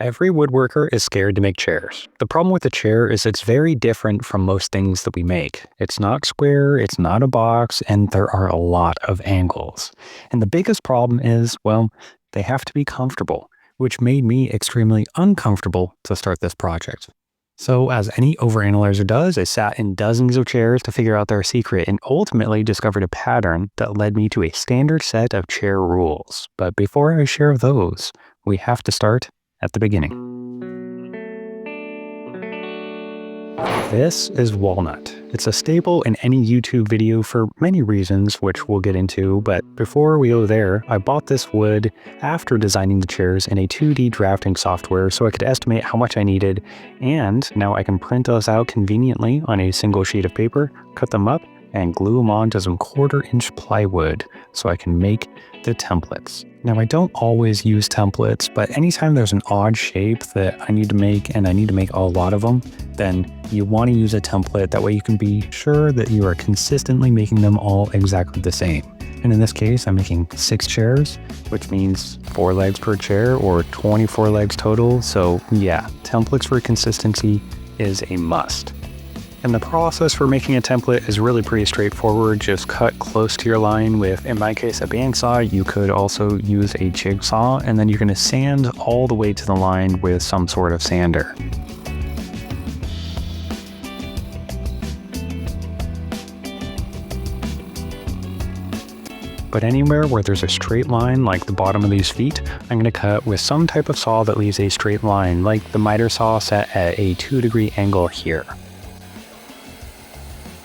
Every woodworker is scared to make chairs. The problem with a chair is it's very different from most things that we make. It's not square, it's not a box, and there are a lot of angles. And the biggest problem is, well, they have to be comfortable, which made me extremely uncomfortable to start this project. So as any overanalyzer does, I sat in dozens of chairs to figure out their secret and ultimately discovered a pattern that led me to a standard set of chair rules. But before I share those, we have to start at the beginning. This is walnut. It's a staple in any YouTube video for many reasons, which we'll get into, but before we go there, I bought this wood after designing the chairs in a 2D drafting software so I could estimate how much I needed, and now I can print those out conveniently on a single sheet of paper, cut them up, and glue them onto some 1/4-inch plywood so I can make the templates. Now, I don't always use templates, but anytime there's an odd shape that I need to make, and I need to make a lot of them, then you want to use a template. That way you can be sure that you are consistently making them all exactly the same. And in this case, I'm making 6 chairs, which means 4 legs per chair or 24 legs total. So yeah, templates for consistency is a must. And the process for making a template is really pretty straightforward. Just cut close to your line with, in my case, a bandsaw. You could also use a jigsaw, and then you're going to sand all the way to the line with some sort of sander. But anywhere where there's a straight line, like the bottom of these feet, I'm going to cut with some type of saw that leaves a straight line, like the miter saw set at a 2-degree angle here.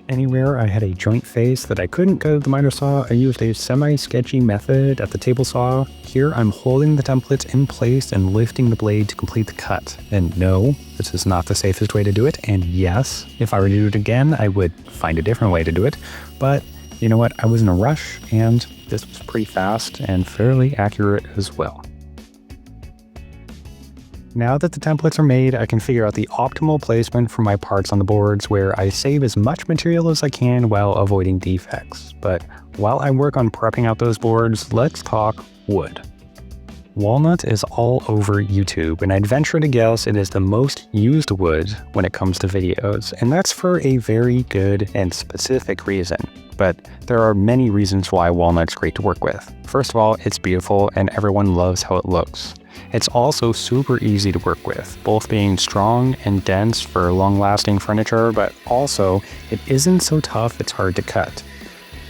Anywhere I had a joint face that I couldn't cut with the miter saw, I used a semi-sketchy method at the table saw. Here I'm holding the templates in place and lifting the blade to complete the cut. And no, this is not the safest way to do it. And yes, if I were to do it again, I would find a different way to do it. But you know what? I was in a rush, and this was pretty fast and fairly accurate as well. Now that the templates are made, I can figure out the optimal placement for my parts on the boards where I save as much material as I can while avoiding defects. But while I work on prepping out those boards, let's talk wood. Walnut is all over YouTube, and I'd venture to guess it is the most used wood when it comes to videos, and that's for a very good and specific reason. But there are many reasons why walnut's great to work with. First of all, it's beautiful and everyone loves how it looks. It's also super easy to work with, both being strong and dense for long-lasting furniture, but also it isn't so tough it's hard to cut.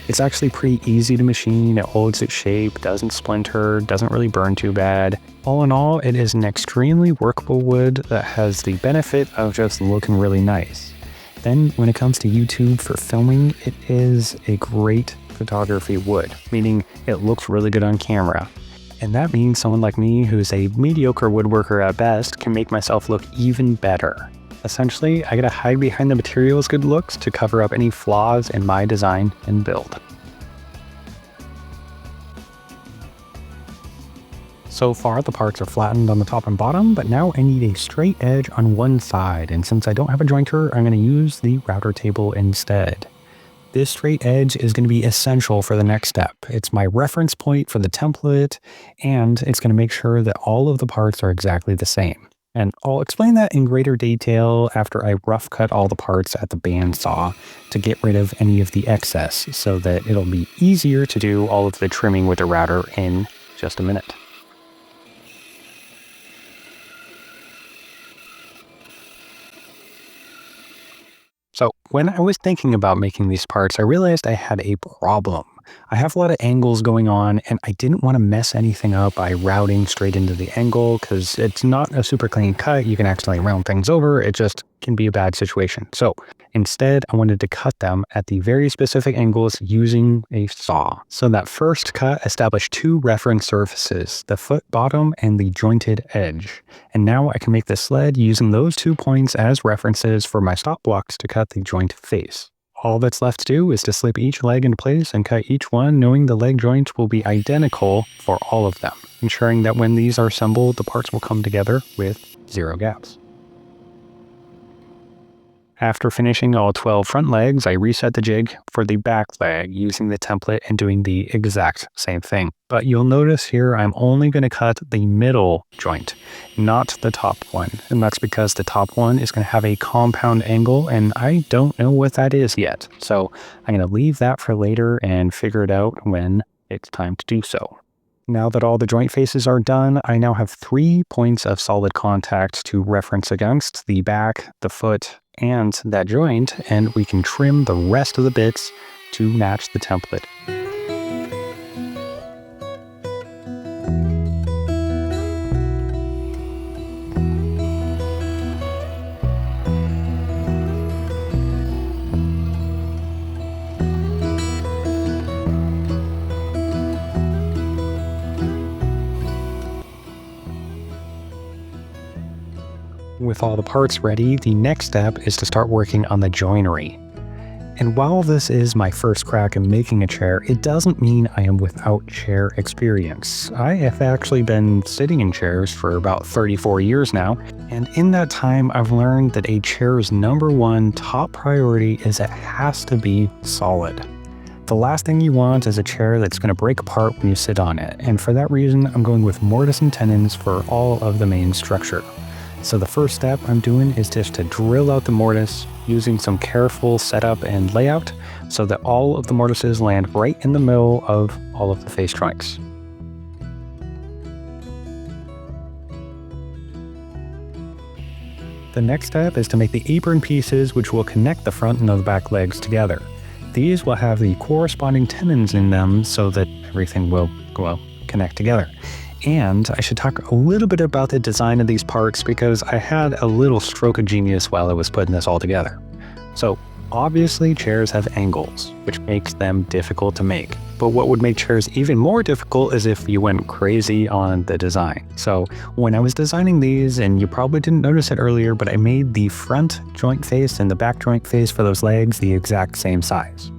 It's actually pretty easy to machine, it holds its shape, doesn't splinter, doesn't really burn too bad. All in all, it is an extremely workable wood that has the benefit of just looking really nice. Then when it comes to YouTube for filming, it is a great photography wood, meaning it looks really good on camera. And that means someone like me, who's a mediocre woodworker at best, can make myself look even better. Essentially, I gotta hide behind the material's good looks to cover up any flaws in my design and build. So far, the parts are flattened on the top and bottom, but now I need a straight edge on one side, and since I don't have a jointer, I'm going to use the router table instead. This straight edge is going to be essential for the next step. It's my reference point for the template, and it's going to make sure that all of the parts are exactly the same. And I'll explain that in greater detail after I rough cut all the parts at the bandsaw to get rid of any of the excess so that it'll be easier to do all of the trimming with the router in just a minute. So when I was thinking about making these parts, I realized I had a problem. I have a lot of angles going on, and I didn't want to mess anything up by routing straight into the angle because it's not a super clean cut. You can accidentally round things over. It just can be a bad situation. So instead, I wanted to cut them at the very specific angles using a saw. So that first cut established 2 reference surfaces, the foot bottom and the jointed edge. And now I can make the sled using those 2 points as references for my stop blocks to cut the joint face. All that's left to do is to slip each leg into place and cut each one, knowing the leg joints will be identical for all of them, ensuring that when these are assembled, the parts will come together with 0 gaps. After finishing all 12 front legs, I reset the jig for the back leg using the template and doing the exact same thing. But you'll notice here I'm only going to cut the middle joint, not the top one. And that's because the top one is going to have a compound angle and I don't know what that is yet. So I'm going to leave that for later and figure it out when it's time to do so. Now that all the joint faces are done, I now have 3 points of solid contact to reference against: the back, the foot, and that joint, and we can trim the rest of the bits to match the template. With all the parts ready, the next step is to start working on the joinery. And while this is my first crack in making a chair, it doesn't mean I am without chair experience. I have actually been sitting in chairs for about 34 years now, and in that time I've learned that a chair's #1 top priority is it has to be solid. The last thing you want is a chair that's going to break apart when you sit on it, and for that reason I'm going with mortise and tenons for all of the main structure. So the first step I'm doing is just to drill out the mortise using some careful setup and layout so that all of the mortises land right in the middle of all of the face joints. The next step is to make the apron pieces, which will connect the front and the back legs together. These will have the corresponding tenons in them so that everything will, connect together. And I should talk a little bit about the design of these parts because I had a little stroke of genius while I was putting this all together. So obviously chairs have angles, which makes them difficult to make. But what would make chairs even more difficult is if you went crazy on the design. So when I was designing these, and you probably didn't notice it earlier, but I made the front joint face and the back joint face for those legs the exact same size.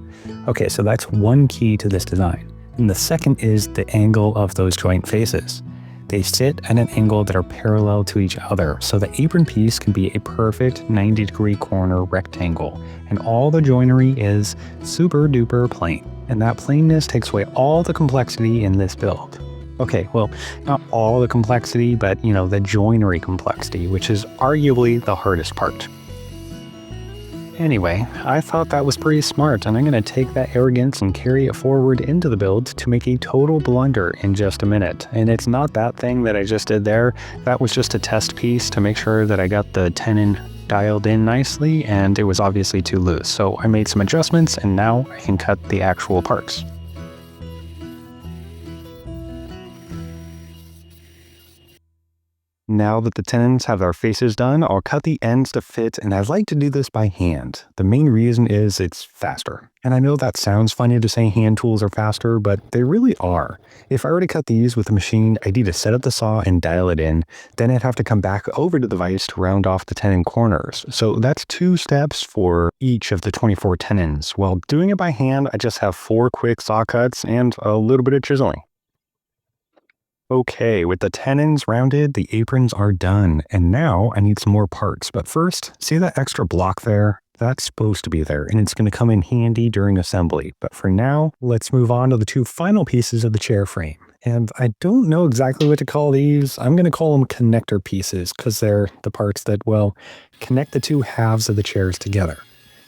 Okay, so that's one key to this design. And the second is the angle of those joint faces. They sit at an angle that are parallel to each other, so the apron piece can be a perfect 90-degree corner rectangle, and all the joinery is super duper plain. And that plainness takes away all the complexity in this build. Okay, well, not all the complexity, but the joinery complexity, which is arguably the hardest part. Anyway, I thought that was pretty smart, and I'm going to take that arrogance and carry it forward into the build to make a total blunder in just a minute. And it's not that thing that I just did there. That was just a test piece to make sure that I got the tenon dialed in nicely, and it was obviously too loose. So I made some adjustments, and now I can cut the actual parts. Now that the tenons have their faces done, I'll cut the ends to fit, and I like to do this by hand. The main reason is it's faster. And I know that sounds funny to say hand tools are faster, but they really are. If I were to cut these with a machine, I'd need to set up the saw and dial it in. Then I'd have to come back over to the vise to round off the tenon corners. So that's 2 steps for each of the 24 tenons. While doing it by hand, I just have 4 quick saw cuts and a little bit of chiseling. Okay, with the tenons rounded, the aprons are done, and now I need some more parts. But first, see that extra block there? That's supposed to be there, and it's going to come in handy during assembly. But for now, let's move on to the 2 final pieces of the chair frame. And I don't know exactly what to call these. I'm going to call them connector pieces because they're the parts that, connect the 2 halves of the chairs together.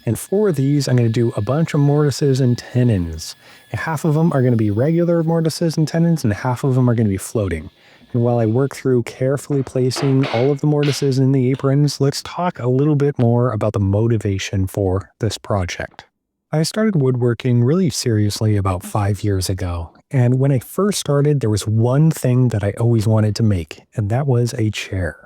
And for these, I'm going to do a bunch of mortises and tenons. And half of them are going to be regular mortises and tenons, and half of them are going to be floating. And while I work through carefully placing all of the mortises in the aprons, let's talk a little bit more about the motivation for this project. I started woodworking really seriously about 5 years ago. And when I first started, there was one thing that I always wanted to make, and that was a chair.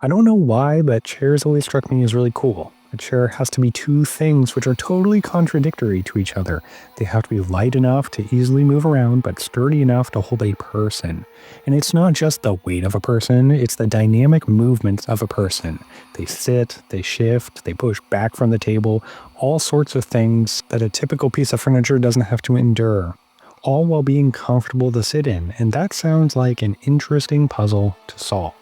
I don't know why, but chairs always struck me as really cool. A chair has to be 2 things which are totally contradictory to each other. They have to be light enough to easily move around, but sturdy enough to hold a person. And it's not just the weight of a person, it's the dynamic movements of a person. They sit, they shift, they push back from the table, all sorts of things that a typical piece of furniture doesn't have to endure. All while being comfortable to sit in, and that sounds like an interesting puzzle to solve.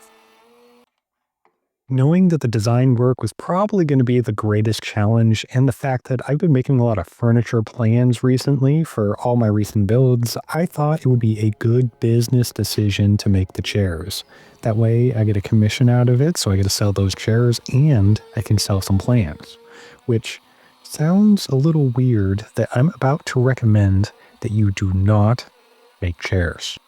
Knowing that the design work was probably going to be the greatest challenge, and the fact that I've been making a lot of furniture plans recently for all my recent builds, I thought it would be a good business decision to make the chairs. That way I get a commission out of it, so I get to sell those chairs and I can sell some plans. Which sounds a little weird that I'm about to recommend that you do not make chairs.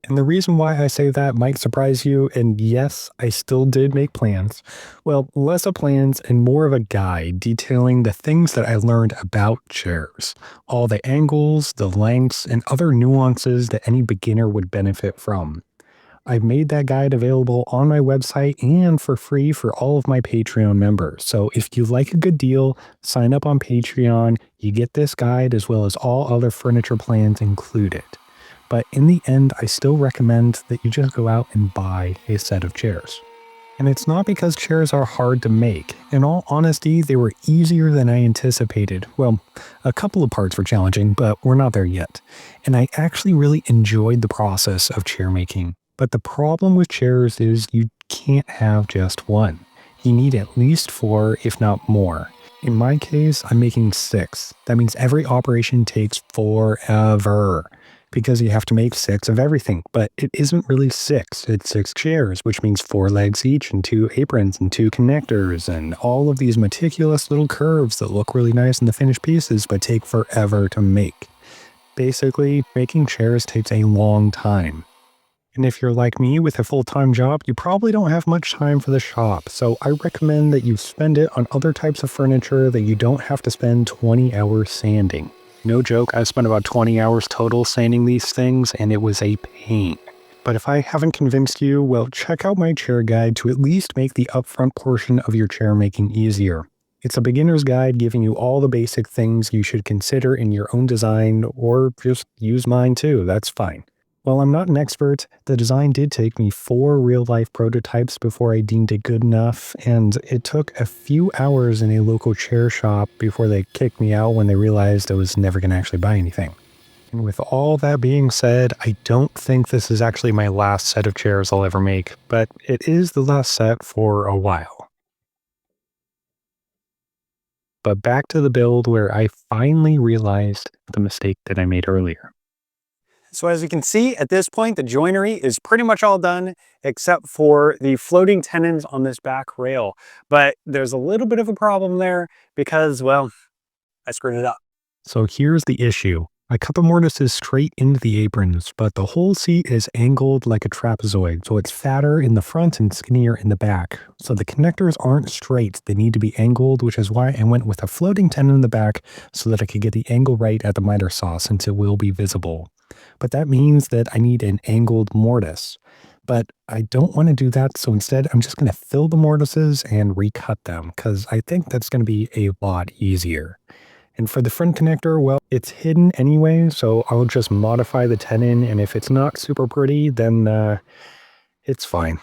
And the reason why I say that might surprise you, and yes, I still did make plans. Well, less of plans and more of a guide detailing the things that I learned about chairs, all the angles, the lengths, and other nuances that any beginner would benefit from. I've made that guide available on my website and for free for all of my Patreon members. So if you like a good deal, sign up on Patreon. You get this guide as well as all other furniture plans included. But in the end, I still recommend that you just go out and buy a set of chairs. And it's not because chairs are hard to make. In all honesty, they were easier than I anticipated. Well, a couple of parts were challenging, but we're not there yet. And I actually really enjoyed the process of chair making. But the problem with chairs is you can't have just one. You need at least 4, if not more. In my case, I'm making 6. That means every operation takes forever, because you have to make 6 of everything. But it isn't really 6, it's 6 chairs, which means 4 legs each and 2 aprons and 2 connectors and all of these meticulous little curves that look really nice in the finished pieces but take forever to make. Basically, making chairs takes a long time. And if you're like me with a full-time job, you probably don't have much time for the shop, so I recommend that you spend it on other types of furniture that you don't have to spend 20 hours sanding. No joke, I spent about 20 hours total sanding these things, and it was a pain. But if I haven't convinced you, well, check out my chair guide to at least make the upfront portion of your chair making easier. It's a beginner's guide giving you all the basic things you should consider in your own design, or just use mine too, that's fine. While I'm not an expert, the design did take me 4 real-life prototypes before I deemed it good enough, and it took a few hours in a local chair shop before they kicked me out when they realized I was never going to actually buy anything. And with all that being said, I don't think this is actually my last set of chairs I'll ever make, but it is the last set for a while. But back to the build where I finally realized the mistake that I made earlier. So as you can see, at this point, the joinery is pretty much all done except for the floating tenons on this back rail. But there's a little bit of a problem there because, well, I screwed it up. So here's the issue. I cut the mortises straight into the aprons, but the whole seat is angled like a trapezoid, so it's fatter in the front and skinnier in the back. So the connectors aren't straight, they need to be angled, which is why I went with a floating tenon in the back so that I could get the angle right at the miter saw since it will be visible. But that means that I need an angled mortise. But I don't want to do that, so instead I'm just going to fill the mortises and recut them, because I think that's going to be a lot easier. And for the front connector, well, it's hidden anyway, so I'll just modify the tenon, and if it's not super pretty, then it's fine.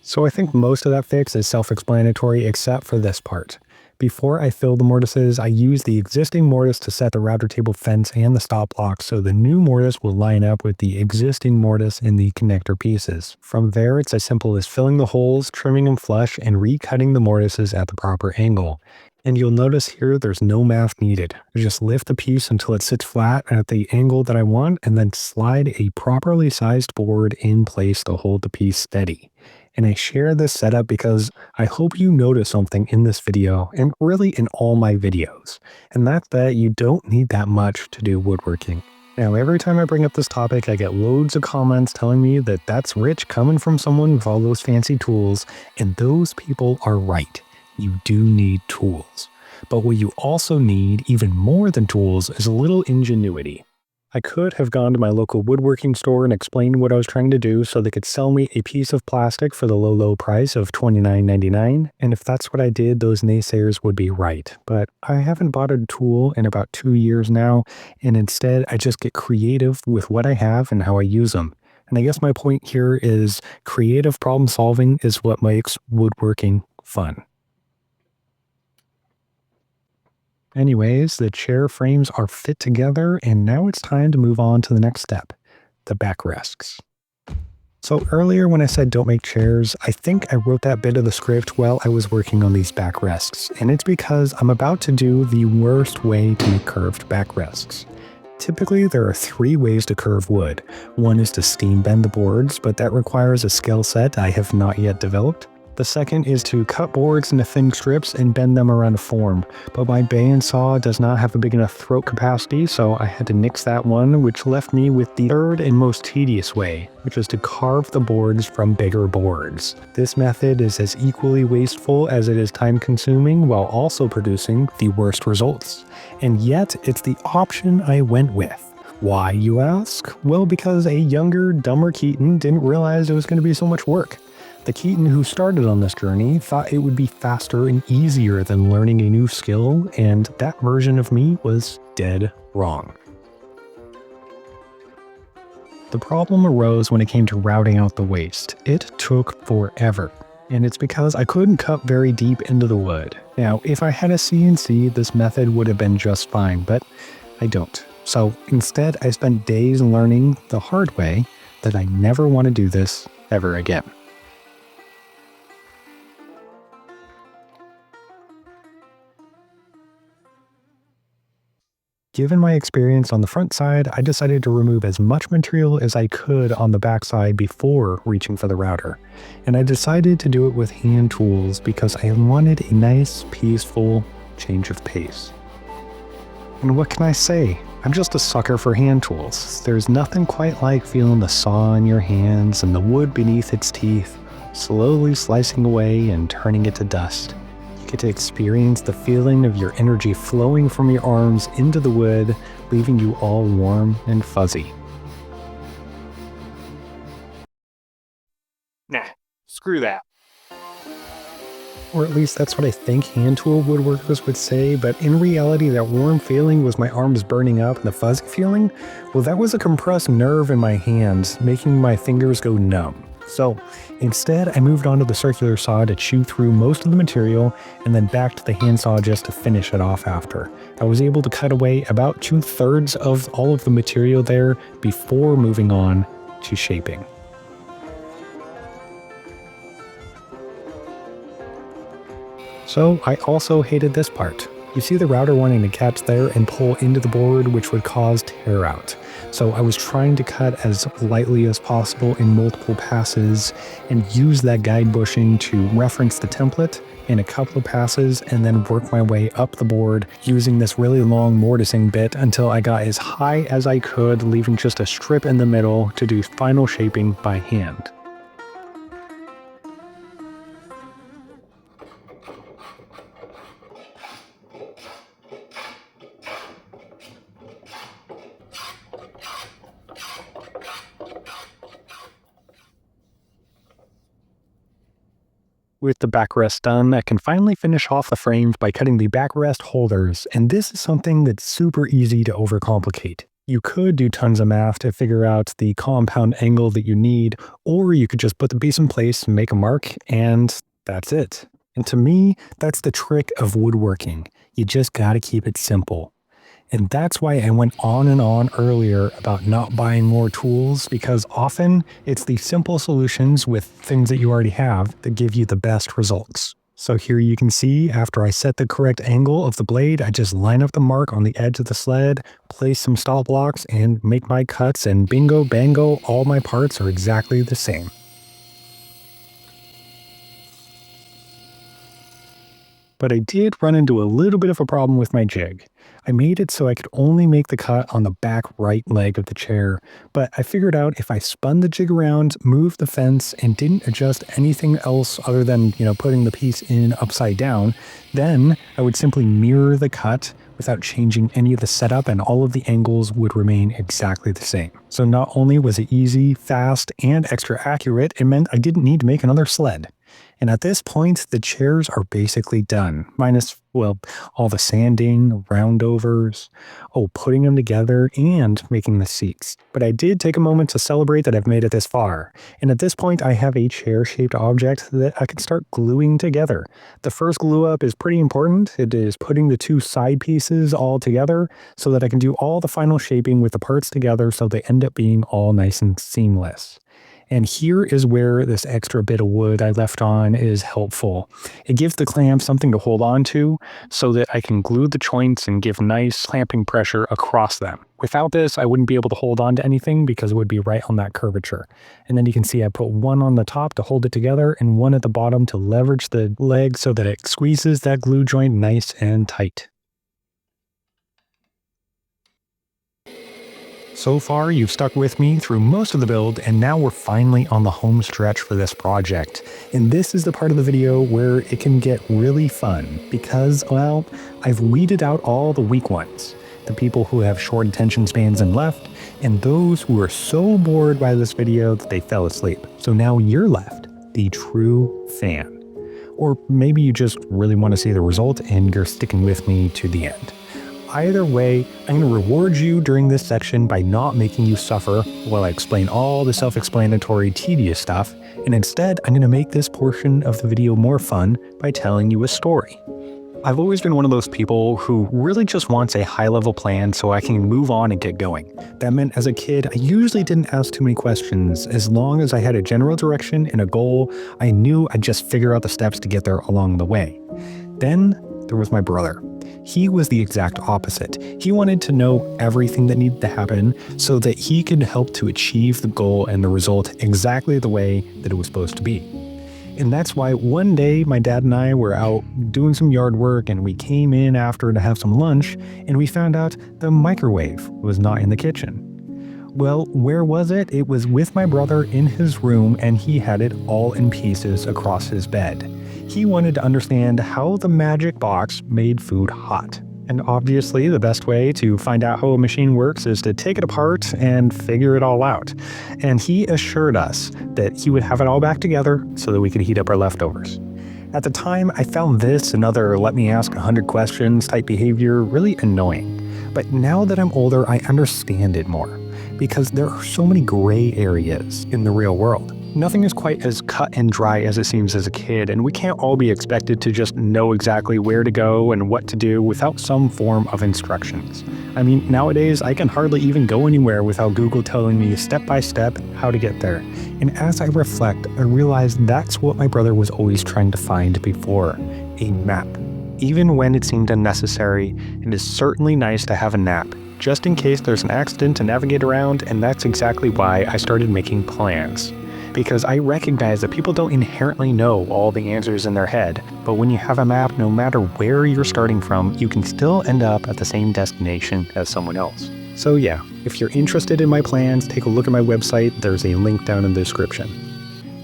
So I think most of that fix is self-explanatory except for this part. Before I fill the mortises, I use the existing mortise to set the router table fence and the stop block, so the new mortise will line up with the existing mortise in the connector pieces. From there, it's as simple as filling the holes, trimming them flush, and recutting the mortises at the proper angle. And you'll notice here there's no math needed. I just lift the piece until it sits flat at the angle that I want, and then slide a properly sized board in place to hold the piece steady. And I share this setup because I hope you notice something in this video, and really in all my videos, and that's that you don't need that much to do woodworking. Now, every time I bring up this topic, I get loads of comments telling me that that's rich coming from someone with all those fancy tools, and those people are right. You do need tools. But what you also need, even more than tools, is a little ingenuity. I could have gone to my local woodworking store and explained what I was trying to do so they could sell me a piece of plastic for the low price of $29.99, and if that's what I did, those naysayers would be right. But I haven't bought a tool in about 2 years now, and instead I just get creative with what I have and how I use them. And I guess my point here is creative problem solving is what makes woodworking fun. Anyways, the chair frames are fit together, and now it's time to move on to the next step, the backrests. So earlier when I said don't make chairs, I think I wrote that bit of the script while I was working on these backrests, and it's because I'm about to do the worst way to make curved backrests. Typically, there are 3 ways to curve wood. One is to steam bend the boards, but that requires a skill set I have not yet developed. The second is to cut boards into thin strips and bend them around a form, but my bandsaw does not have a big enough throat capacity, so I had to nix that one, which left me with the third and most tedious way, which is to carve the boards from bigger boards. This method is as equally wasteful as it is time-consuming while also producing the worst results. And yet, it's the option I went with. Why, you ask? Well, because a younger, dumber Keaton didn't realize it was going to be so much work. The Keaton who started on this journey thought it would be faster and easier than learning a new skill, and that version of me was dead wrong. The problem arose when it came to routing out the waste. It took forever, and it's because I couldn't cut very deep into the wood. Now, if I had a CNC, this method would have been just fine, but I don't. So instead, I spent days learning the hard way that I never want to do this ever again. Given my experience on the front side, I decided to remove as much material as I could on the back side before reaching for the router. And I decided to do it with hand tools because I wanted a nice, peaceful change of pace. And what can I say? I'm just a sucker for hand tools. There's nothing quite like feeling the saw in your hands and the wood beneath its teeth, slowly slicing away and turning it to dust. Get to experience the feeling of your energy flowing from your arms into the wood, leaving you all warm and fuzzy. Nah, screw that. Or at least that's what I think hand tool woodworkers would say, but in reality that warm feeling was my arms burning up, and the fuzzy feeling, well, that was a compressed nerve in my hands, making my fingers go numb. So instead, I moved on to the circular saw to chew through most of the material and then back to the handsaw just to finish it off after. I was able to cut away about 2/3 of all of the material there before moving on to shaping. So I also hated this part. You see the router wanting to catch there and pull into the board, which would cause tear out. So I was trying to cut as lightly as possible in multiple passes and use that guide bushing to reference the template in a couple of passes and then work my way up the board using this really long mortising bit until I got as high as I could, leaving just a strip in the middle to do final shaping by hand. With the backrest done, I can finally finish off the frames by cutting the backrest holders, and this is something that's super easy to overcomplicate. You could do tons of math to figure out the compound angle that you need, or you could just put the piece in place, make a mark, and that's it. And to me, that's the trick of woodworking. You just gotta keep it simple. And that's why I went on and on earlier about not buying more tools, because often it's the simple solutions with things that you already have that give you the best results. So here you can see after I set the correct angle of the blade, I just line up the mark on the edge of the sled, place some stop blocks, and make my cuts, and bingo bango, all my parts are exactly the same. But I did run into a little bit of a problem with my jig. I made it so I could only make the cut on the back right leg of the chair, but I figured out if I spun the jig around, moved the fence, and didn't adjust anything else other than, putting the piece in upside down, then I would simply mirror the cut without changing any of the setup, and all of the angles would remain exactly the same. So not only was it easy, fast, and extra accurate, it meant I didn't need to make another sled. And at this point, the chairs are basically done, minus, all the sanding, roundovers, putting them together, and making the seats. But I did take a moment to celebrate that I've made it this far. And at this point, I have a chair-shaped object that I can start gluing together. The first glue up is pretty important. It is putting the two side pieces all together so that I can do all the final shaping with the parts together so they end up being all nice and seamless. And here is where this extra bit of wood I left on is helpful. It gives the clamp something to hold on to so that I can glue the joints and give nice clamping pressure across them. Without this, I wouldn't be able to hold on to anything because it would be right on that curvature. And then you can see I put one on the top to hold it together and one at the bottom to leverage the leg so that it squeezes that glue joint nice and tight. So far, you've stuck with me through most of the build, and now we're finally on the home stretch for this project. And this is the part of the video where it can get really fun because, I've weeded out all the weak ones. The people who have short attention spans and left, and those who are so bored by this video that they fell asleep. So now you're left, the true fan. Or maybe you just really want to see the result and you're sticking with me to the end. Either way, I'm going to reward you during this section by not making you suffer while I explain all the self-explanatory tedious stuff, and instead I'm going to make this portion of the video more fun by telling you a story. I've always been one of those people who really just wants a high-level plan so I can move on and get going. That meant as a kid, I usually didn't ask too many questions. As long as I had a general direction and a goal, I knew I'd just figure out the steps to get there along the way. Then there was my brother. He was the exact opposite. He wanted to know everything that needed to happen so that he could help to achieve the goal and the result exactly the way that it was supposed to be. And that's why one day my dad and I were out doing some yard work and we came in after to have some lunch and we found out the microwave was not in the kitchen. Well, where was it? It was with my brother in his room and he had it all in pieces across his bed. He wanted to understand how the magic box made food hot. And obviously, the best way to find out how a machine works is to take it apart and figure it all out. And he assured us that he would have it all back together so that we could heat up our leftovers. At the time, I found this and other let me ask 100 questions type behavior really annoying. But now that I'm older, I understand it more. Because there are so many gray areas in the real world. Nothing is quite as cut and dry as it seems as a kid, and we can't all be expected to just know exactly where to go and what to do without some form of instructions. I mean, nowadays I can hardly even go anywhere without Google telling me step by step how to get there. And as I reflect, I realize that's what my brother was always trying to find before, a map. Even when it seemed unnecessary, it is certainly nice to have a nap, just in case there's an accident to navigate around, and that's exactly why I started making plans. Because I recognize that people don't inherently know all the answers in their head, but when you have a map, no matter where you're starting from, you can still end up at the same destination as someone else. So yeah, if you're interested in my plans, take a look at my website, there's a link down in the description.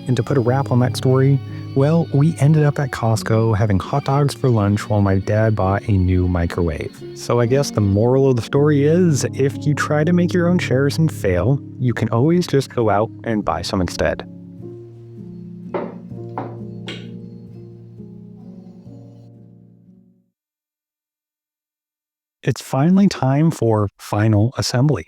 And to put a wrap on that story, well, we ended up at Costco having hot dogs for lunch while my dad bought a new microwave. So I guess the moral of the story is, if you try to make your own chairs and fail, you can always just go out and buy some instead. It's finally time for final assembly.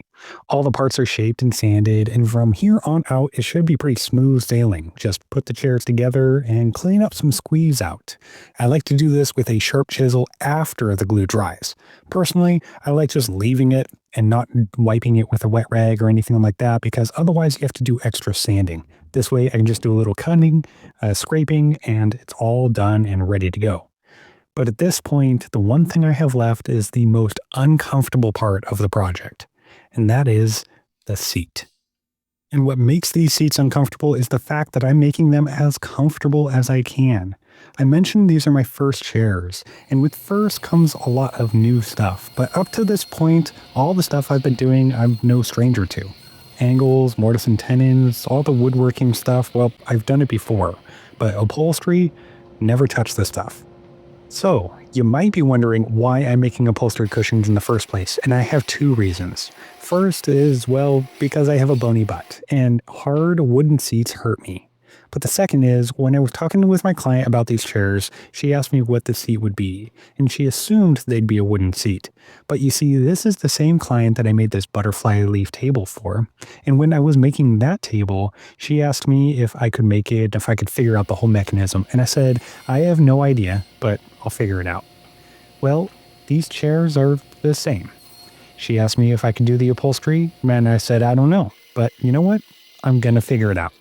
All the parts are shaped and sanded, and from here on out, it should be pretty smooth sailing. Just put the chairs together and clean up some squeeze out. I like to do this with a sharp chisel after the glue dries. Personally, I like just leaving it and not wiping it with a wet rag or anything like that, because otherwise you have to do extra sanding. This way I can just do a little cutting, scraping, and it's all done and ready to go. But at this point, the one thing I have left is the most uncomfortable part of the project, and that is the seat. And what makes these seats uncomfortable is the fact that I'm making them as comfortable as I can. I mentioned these are my first chairs, and with first comes a lot of new stuff, but up to this point, all the stuff I've been doing I'm no stranger to. Angles, mortise and tenons, all the woodworking stuff, well, I've done it before, but upholstery, never touched this stuff. So, you might be wondering why I'm making upholstered cushions in the first place, and I have two reasons. First is, well, because I have a bony butt, and hard wooden seats hurt me. But the second is, when I was talking with my client about these chairs, she asked me what the seat would be, and she assumed they'd be a wooden seat. But you see, this is the same client that I made this butterfly leaf table for, and when I was making that table, she asked me if I could make it, if I could figure out the whole mechanism, and I said, I have no idea, but I'll figure it out. Well, these chairs are the same. She asked me if I could do the upholstery, and I said, I don't know, but you know what? I'm gonna figure it out.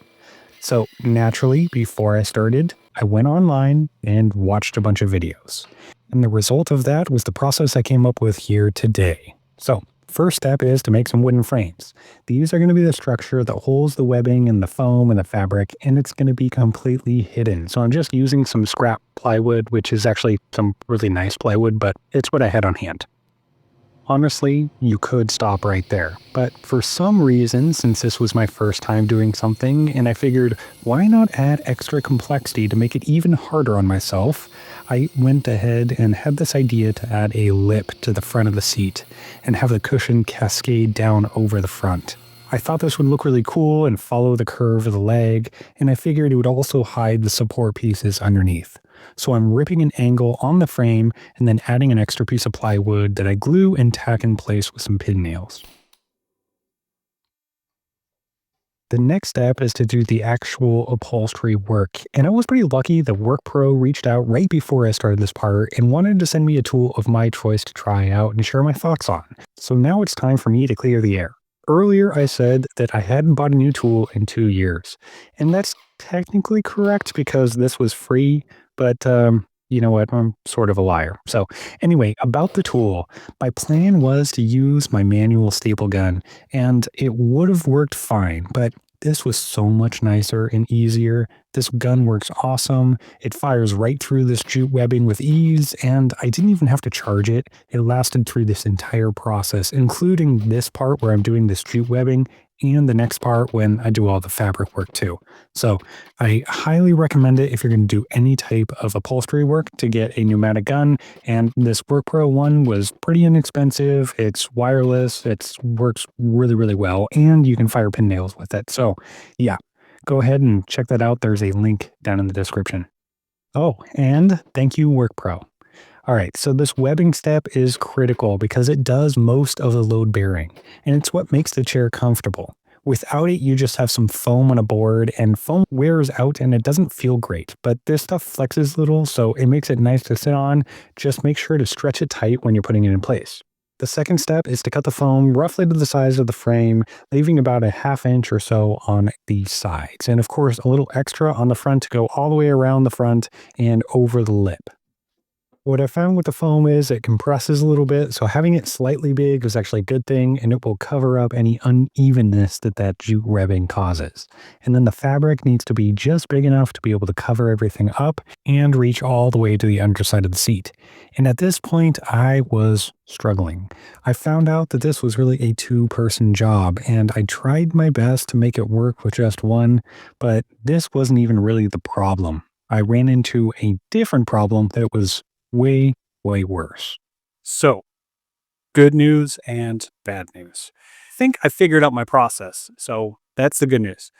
So naturally, before I started, I went online and watched a bunch of videos. And the result of that was the process I came up with here today. So first step is to make some wooden frames. These are going to be the structure that holds the webbing and the foam and the fabric, and it's going to be completely hidden. So I'm just using some scrap plywood, which is actually some really nice plywood, but it's what I had on hand. Honestly, you could stop right there, but for some reason, since this was my first time doing something, and I figured, why not add extra complexity to make it even harder on myself, I went ahead and had this idea to add a lip to the front of the seat and have the cushion cascade down over the front. I thought this would look really cool and follow the curve of the leg, and I figured it would also hide the support pieces underneath. So I'm ripping an angle on the frame and then adding an extra piece of plywood that I glue and tack in place with some pin nails. The next step is to do the actual upholstery work, and I was pretty lucky that WorkPro reached out right before I started this part and wanted to send me a tool of my choice to try out and share my thoughts on. So now it's time for me to clear the air. Earlier I said that I hadn't bought a new tool in 2 years, and that's technically correct because this was free, but you know what, I'm sort of a liar. So anyway, about the tool, my plan was to use my manual staple gun, and it would have worked fine, but this was so much nicer and easier. This gun works awesome. It fires right through this jute webbing with ease, and I didn't even have to charge it. It lasted through this entire process, including this part where I'm doing this jute webbing and the next part when I do all the fabric work too. So I highly recommend it if you're going to do any type of upholstery work to get a pneumatic gun. And this WorkPro one was pretty inexpensive. It's wireless. It works really, really well. And you can fire pin nails with it. So yeah, go ahead and check that out. There's a link down in the description. Oh, and thank you, WorkPro. All right, so this webbing step is critical because it does most of the load bearing, and it's what makes the chair comfortable. Without it, you just have some foam on a board, and foam wears out and it doesn't feel great, but this stuff flexes a little, so it makes it nice to sit on. Just make sure to stretch it tight when you're putting it in place. The second step is to cut the foam roughly to the size of the frame, leaving about a 1/2 inch or so on the sides, and of course a little extra on the front to go all the way around the front and over the lip. What I found with the foam is it compresses a little bit, so having it slightly big is actually a good thing, and it will cover up any unevenness that jute webbing causes. And then the fabric needs to be just big enough to be able to cover everything up and reach all the way to the underside of the seat. And at this point, I was struggling. I found out that this was really a 2-person job, and I tried my best to make it work with just one, but this wasn't even really the problem. I ran into a different problem that was way, way worse. So, good news and bad news. I think I figured out my process, so that's the good news.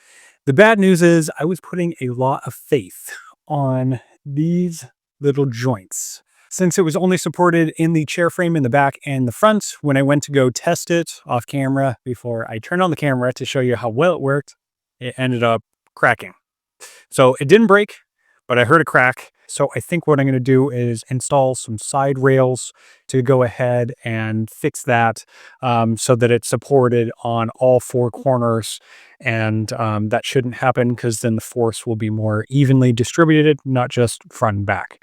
The bad news is I was putting a lot of faith on these little joints. Since it was only supported in the chair frame in the back and the front, when I went to go test it off camera before I turned on the camera to show you how well it worked, it ended up cracking. So it didn't break, but I heard a crack. So I think what I'm going to do is install some side rails to go ahead and fix that so that it's supported on all 4 corners. And that shouldn't happen because then the force will be more evenly distributed, not just front and back.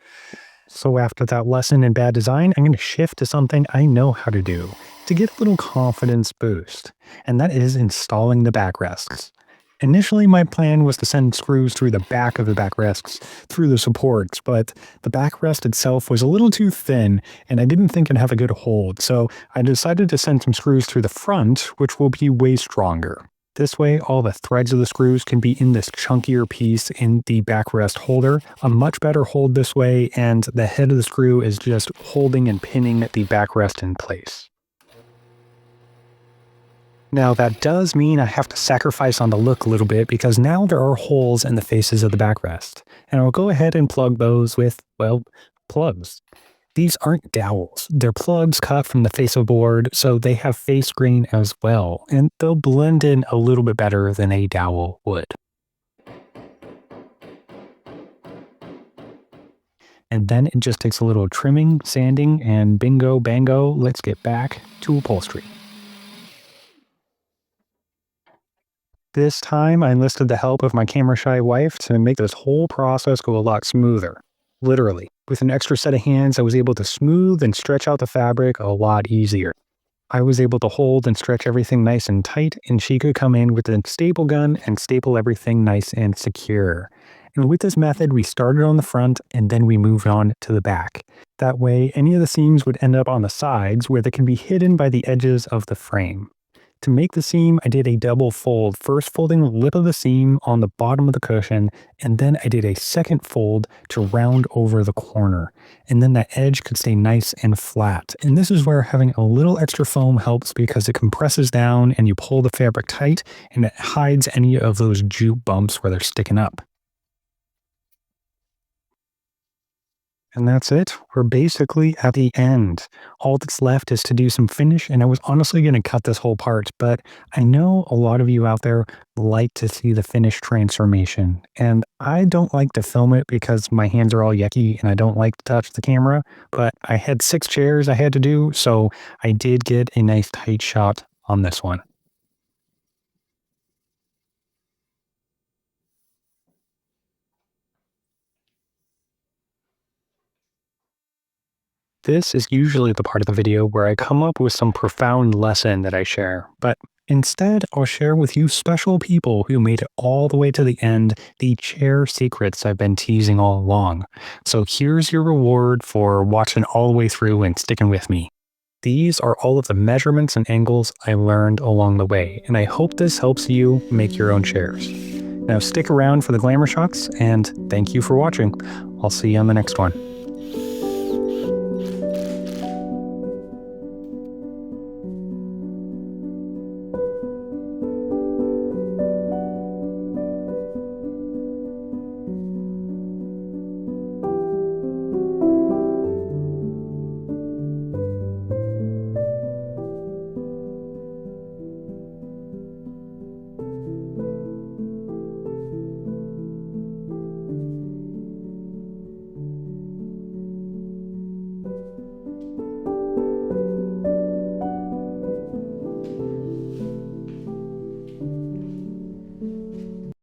So after that lesson in bad design, I'm going to shift to something I know how to do to get a little confidence boost. And that is installing the backrests. Initially, my plan was to send screws through the back of the backrests, through the supports, but the backrest itself was a little too thin, and I didn't think it'd have a good hold, so I decided to send some screws through the front, which will be way stronger. This way, all the threads of the screws can be in this chunkier piece in the backrest holder. A much better hold this way, and the head of the screw is just holding and pinning the backrest in place. Now that does mean I have to sacrifice on the look a little bit because now there are holes in the faces of the backrest, and I'll go ahead and plug those with, well, plugs. These aren't dowels, they're plugs cut from the face of the board, so they have face grain as well, and they'll blend in a little bit better than a dowel would. And then it just takes a little trimming, sanding, and bingo bango, let's get back to upholstery. This time, I enlisted the help of my camera-shy wife to make this whole process go a lot smoother. Literally. With an extra set of hands, I was able to smooth and stretch out the fabric a lot easier. I was able to hold and stretch everything nice and tight, and she could come in with a staple gun and staple everything nice and secure. And with this method, we started on the front and then we moved on to the back. That way, any of the seams would end up on the sides where they can be hidden by the edges of the frame. To make the seam, I did a double fold, first folding the lip of the seam on the bottom of the cushion, and then I did a second fold to round over the corner. And then that edge could stay nice and flat. And this is where having a little extra foam helps because it compresses down and you pull the fabric tight and it hides any of those jute bumps where they're sticking up. And that's it. We're basically at the end. All that's left is to do some finish, and I was honestly going to cut this whole part, but I know a lot of you out there like to see the finished transformation, and I don't like to film it because my hands are all yucky and I don't like to touch the camera, but I had 6 chairs I had to do, so I did get a nice tight shot on this one. This is usually the part of the video where I come up with some profound lesson that I share, but instead I'll share with you special people who made it all the way to the end, the chair secrets I've been teasing all along. So here's your reward for watching all the way through and sticking with me. These are all of the measurements and angles I learned along the way, and I hope this helps you make your own chairs. Now stick around for the glamour shots, and thank you for watching. I'll see you on the next one.